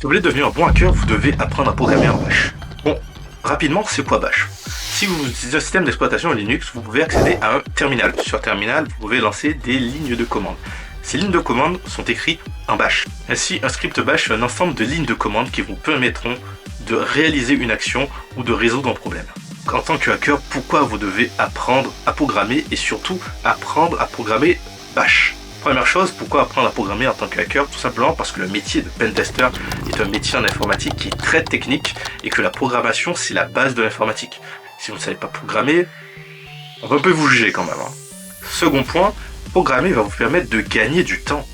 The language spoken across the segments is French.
vous voulez devenir un bon hacker, vous devez apprendre à programmer en Bash. Bon, rapidement, c'est quoi Bash? Si vous utilisez un système d'exploitation Linux, vous pouvez accéder à un terminal. Sur terminal, vous pouvez lancer des lignes de commande. Ces lignes de commande sont écrites en Bash. Ainsi, un script Bash est un ensemble de lignes de commande qui vous permettront de réaliser une action ou de résoudre un problème. En tant que hacker, pourquoi vous devez apprendre à programmer et surtout apprendre à programmer Bash? Première chose, pourquoi apprendre à programmer en tant que hacker? Tout simplement parce que le métier de pentester est un métier en informatique qui est très technique et que la programmation, c'est la base de l'informatique. Si vous ne savez pas programmer, on va un peu vous juger quand même. Second point, programmer va vous permettre de gagner du temps.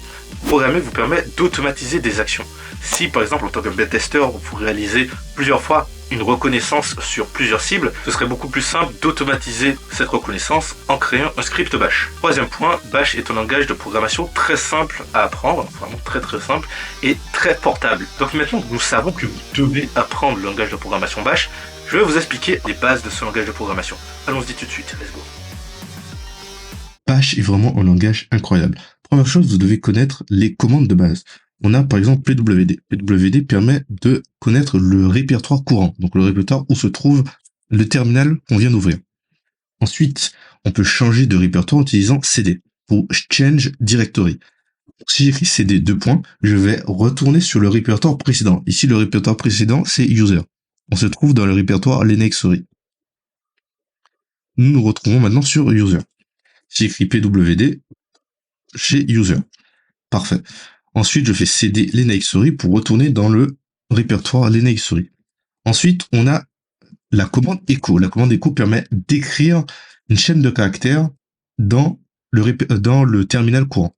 Programmer vous permet d'automatiser des actions. Si par exemple en tant que pentester, vous réalisez plusieurs fois une reconnaissance sur plusieurs cibles, ce serait beaucoup plus simple d'automatiser cette reconnaissance en créant un script Bash. Troisième point, Bash est un langage de programmation très simple à apprendre, vraiment très simple et très portable. Donc maintenant que nous savons que vous devez apprendre le langage de programmation Bash, je vais vous expliquer les bases de ce langage de programmation. Allons-y tout de suite, let's go. Bash est vraiment un langage incroyable. Première chose, vous devez connaître les commandes de base. On a par exemple PWD. PWD permet de connaître le répertoire courant, donc le répertoire où se trouve le terminal qu'on vient d'ouvrir. Ensuite, on peut changer de répertoire en utilisant CD pour Change Directory. Si j'écris CD : je vais retourner sur le répertoire précédent. Ici, le répertoire précédent, c'est User. On se trouve dans le répertoire Linux-Story. Nous nous retrouvons maintenant sur User. Si j'écris PWD, chez User. Parfait. Ensuite, je fais CD Linux-Story pour retourner dans le répertoire Linux-Story. Ensuite, on a la commande echo. La commande echo permet d'écrire une chaîne de caractères dans le terminal courant.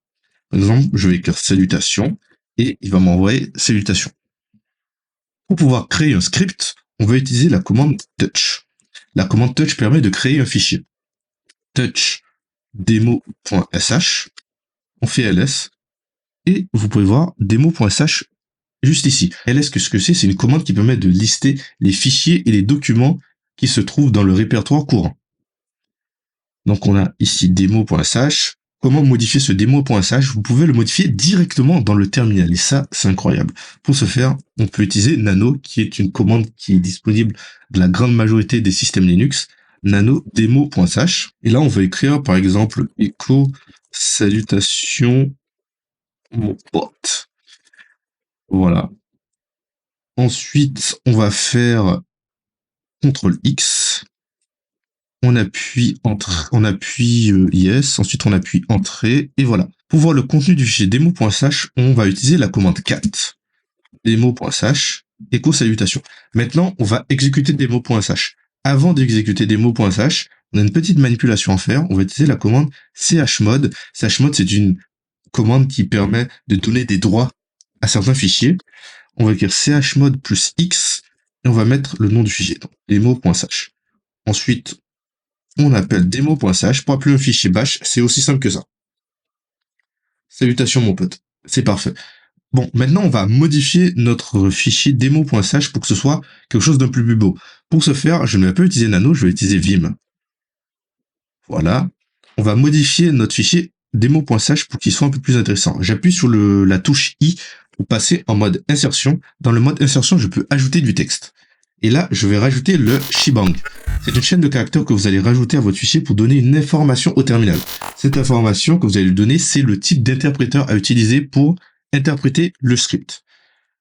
Par exemple, je vais écrire salutation et il va m'envoyer salutation. Pour pouvoir créer un script, on va utiliser la commande touch. La commande touch permet de créer un fichier. Touch demo.sh, on fait ls, et vous pouvez voir demo.sh juste ici. ls, ce que c'est une commande qui permet de lister les fichiers et les documents qui se trouvent dans le répertoire courant. Donc on a ici demo.sh. Comment modifier ce demo.sh? Vous pouvez le modifier directement dans le terminal, et ça, c'est incroyable. Pour ce faire, on peut utiliser nano, qui est une commande qui est disponible dans la grande majorité des systèmes Linux. Nano demo.sh. Et là, on va écrire, par exemple, echo salutation mon pote. Voilà. Ensuite, on va faire CTRL X. On appuie yes. Ensuite, on appuie entrée. Et voilà. Pour voir le contenu du fichier demo.sh, on va utiliser la commande cat. Demo.sh, echo salutation. Maintenant, on va exécuter demo.sh. Avant d'exécuter demo.sh, on a une petite manipulation à faire. On va utiliser la commande chmod. Chmod, c'est une commande qui permet de donner des droits à certains fichiers. On va écrire chmod plus x et on va mettre le nom du fichier, donc demo.sh. Ensuite, on appelle demo.sh pour appeler un fichier bash. C'est aussi simple que ça. Salutations mon pote. C'est parfait. Bon, maintenant on va modifier notre fichier demo.sh pour que ce soit quelque chose d'un peu plus beau. Pour ce faire, je ne vais pas utiliser nano, je vais utiliser vim. Voilà. On va modifier notre fichier demo.sh pour qu'il soit un peu plus intéressant. J'appuie sur la touche I pour passer en mode insertion. Dans le mode insertion, je peux ajouter du texte. Et là, je vais rajouter le shebang. C'est une chaîne de caractères que vous allez rajouter à votre fichier pour donner une information au terminal. Cette information que vous allez lui donner, c'est le type d'interpréteur à utiliser pour interpréter le script.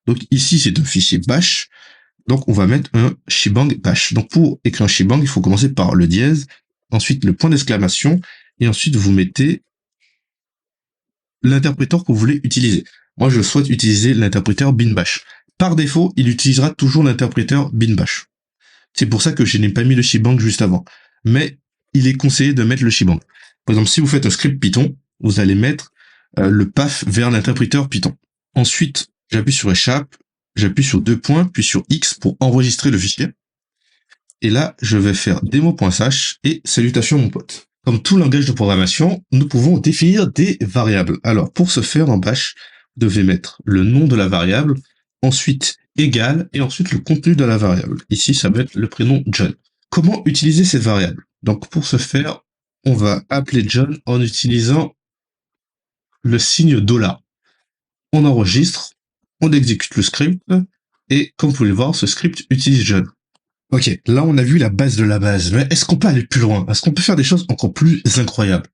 Donc ici, c'est un fichier bash. Donc on va mettre un shebang bash. Donc pour écrire un shebang, il faut commencer par le dièse, ensuite le point d'exclamation, et ensuite vous mettez l'interpréteur que vous voulez utiliser. Moi, je souhaite utiliser l'interpréteur binbash. Par défaut, il utilisera toujours l'interpréteur binbash. C'est pour ça que je n'ai pas mis le shebang juste avant. Mais il est conseillé de mettre le shebang. Par exemple, si vous faites un script Python, vous allez mettre le path vers l'interpréteur Python. Ensuite, j'appuie sur échappe, j'appuie sur 2 points, puis sur X pour enregistrer le fichier. Et là, je vais faire demo.sh et salutations mon pote. Comme tout langage de programmation, nous pouvons définir des variables. Alors, pour ce faire en bash, vous devez mettre le nom de la variable, ensuite égal, et ensuite le contenu de la variable. Ici, ça va être le prénom John. Comment utiliser cette variable? Donc, pour ce faire, on va appeler John en utilisant le signe $. On enregistre, on exécute le script, et comme vous pouvez le voir, ce script utilise John. Ok, là on a vu la base de la base, mais est-ce qu'on peut aller plus loin? Est-ce qu'on peut faire des choses encore plus incroyables?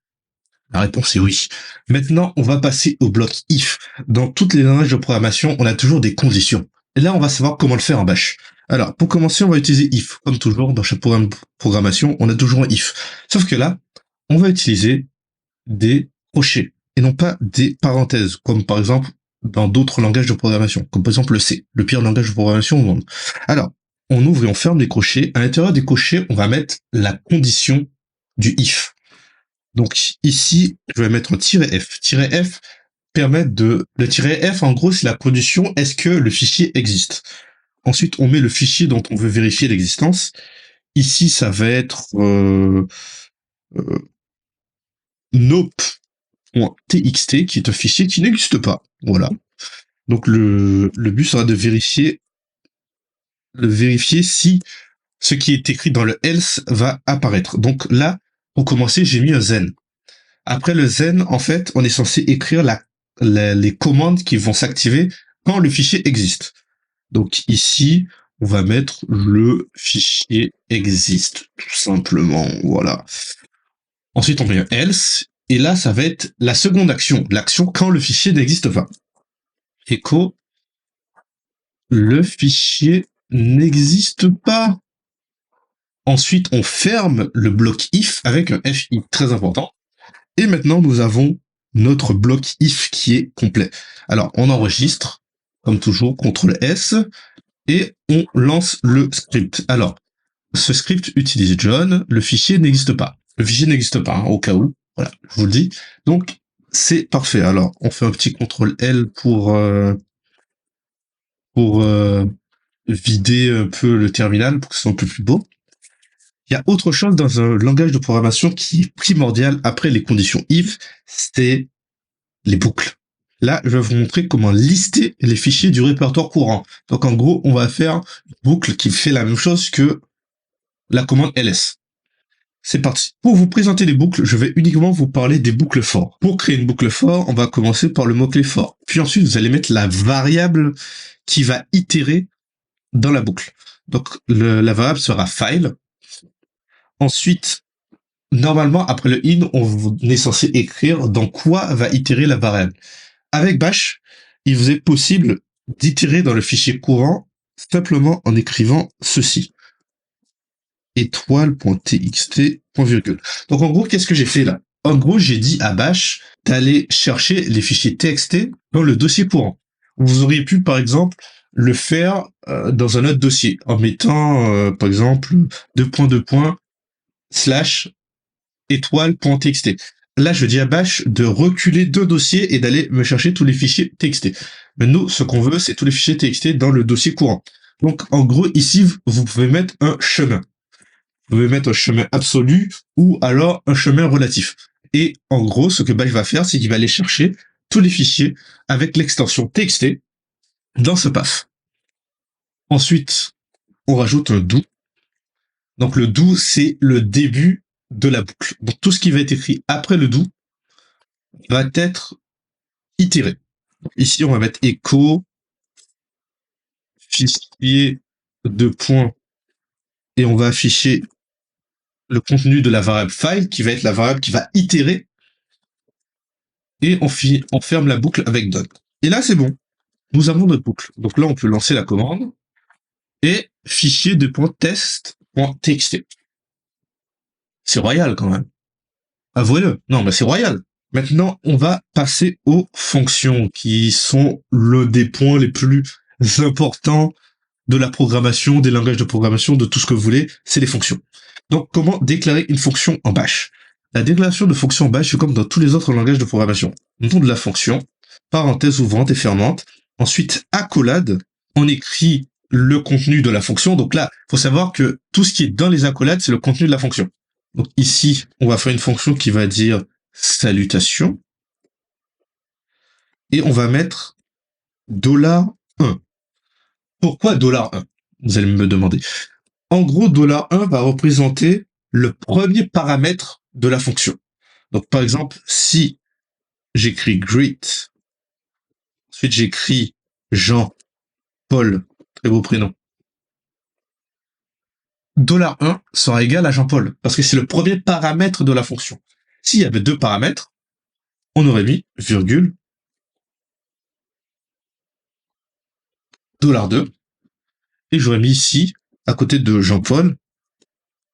La réponse est oui. Maintenant, on va passer au bloc if. Dans toutes les langages de programmation, on a toujours des conditions. Et là, on va savoir comment le faire en bash. Alors, pour commencer, on va utiliser if. Comme toujours, dans chaque programme de programmation, on a toujours un if. Sauf que là, on va utiliser des crochets et non pas des parenthèses, comme par exemple dans d'autres langages de programmation, comme par exemple le C, le pire langage de programmation au monde. Alors, on ouvre et on ferme les crochets. À l'intérieur des crochets, on va mettre la condition du if. Donc ici, je vais mettre un "-f". "-f" permet de... Le "-f", en gros, c'est la condition est-ce que le fichier existe. Ensuite, on met le fichier dont on veut vérifier l'existence. Ici, ça va être nope.txt, qui est un fichier qui n'existe pas. Voilà. Donc le but sera de vérifier si ce qui est écrit dans le else va apparaître. Donc là, pour commencer, j'ai mis un zen. Après le zen, en fait, on est censé écrire les commandes qui vont s'activer quand le fichier existe. Donc ici, on va mettre le fichier existe, tout simplement, voilà. Ensuite, on met un else, et là, ça va être la seconde action, l'action quand le fichier n'existe pas. Echo, le fichier n'existe pas. Ensuite, on ferme le bloc if avec un fi, très important. Et maintenant, nous avons notre bloc if qui est complet. Alors, on enregistre, comme toujours, CTRL-S, et on lance le script. Alors, ce script utilise John, le fichier n'existe pas. Le fichier n'existe pas, hein, au cas où. Voilà, je vous le dis. Donc, c'est parfait. Alors, on fait un petit CTRL-L pour vider un peu le terminal, pour que ce soit un peu plus beau. Il y a autre chose dans un langage de programmation qui est primordial après les conditions if, c'est les boucles. Là, je vais vous montrer comment lister les fichiers du répertoire courant. Donc en gros, on va faire une boucle qui fait la même chose que la commande ls. C'est parti. Pour vous présenter les boucles, je vais uniquement vous parler des boucles for. Pour créer une boucle for, on va commencer par le mot-clé for. Puis ensuite, vous allez mettre la variable qui va itérer dans la boucle. Donc la variable sera file. Ensuite, normalement, après le in, on est censé écrire dans quoi va itérer la variable. Avec bash, il vous est possible d'itérer dans le fichier courant simplement en écrivant ceci. étoile.txt, virgule. Donc en gros, qu'est-ce que j'ai fait là? En gros, j'ai dit à bash d'aller chercher les fichiers txt dans le dossier courant. Vous auriez pu, par exemple, le faire dans un autre dossier, en mettant, par exemple, étoile.txt. Là, je dis à bash de reculer 2 dossiers et d'aller me chercher tous les fichiers txt. Mais nous, ce qu'on veut, c'est tous les fichiers txt dans le dossier courant. Donc, en gros, ici, vous pouvez mettre un chemin. Vous pouvez mettre un chemin absolu ou alors un chemin relatif. Et en gros, ce que bash va faire, c'est qu'il va aller chercher tous les fichiers avec l'extension txt dans ce path. Ensuite, on rajoute un do. Donc, le do, c'est le début de la boucle. Donc tout ce qui va être écrit après le do va être itéré. Ici, on va mettre echo fichier de points et on va afficher le contenu de la variable file qui va être la variable qui va itérer et on ferme la boucle avec done. Et là, c'est bon. Nous avons notre boucle. Donc là, on peut lancer la commande et fichier de .test.txt. C'est royal quand même. Avouez-le. Non, mais c'est royal. Maintenant, on va passer aux fonctions qui sont des points les plus importants de la programmation, des langages de programmation, de tout ce que vous voulez, c'est les fonctions. Donc, comment déclarer une fonction en bash? La déclaration de fonction en bash, c'est comme dans tous les autres langages de programmation. Nom de la fonction, parenthèse ouvrante et fermante. Ensuite, accolade, on écrit le contenu de la fonction. Donc là, il faut savoir que tout ce qui est dans les accolades, c'est le contenu de la fonction. Donc ici, on va faire une fonction qui va dire salutation. Et on va mettre $1. Pourquoi $1? Vous allez me demander. En gros, $1 va représenter le premier paramètre de la fonction. Donc par exemple, si j'écris greet, ensuite j'écris Jean, Paul, très beau prénom. $1 sera égal à Jean-Paul, parce que c'est le premier paramètre de la fonction. S'il y avait 2 paramètres, on aurait mis virgule $2, et j'aurais mis ici, à côté de Jean-Paul,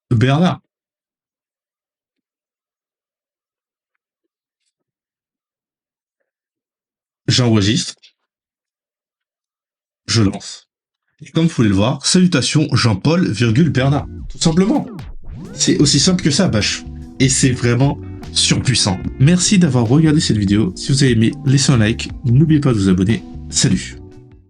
Bernard. J'enregistre, je lance. Et comme vous pouvez le voir, salutations Jean-Paul, Bernard. Tout simplement. C'est aussi simple que ça, Bash. Et c'est vraiment surpuissant. Merci d'avoir regardé cette vidéo. Si vous avez aimé, laissez un like. N'oubliez pas de vous abonner. Salut.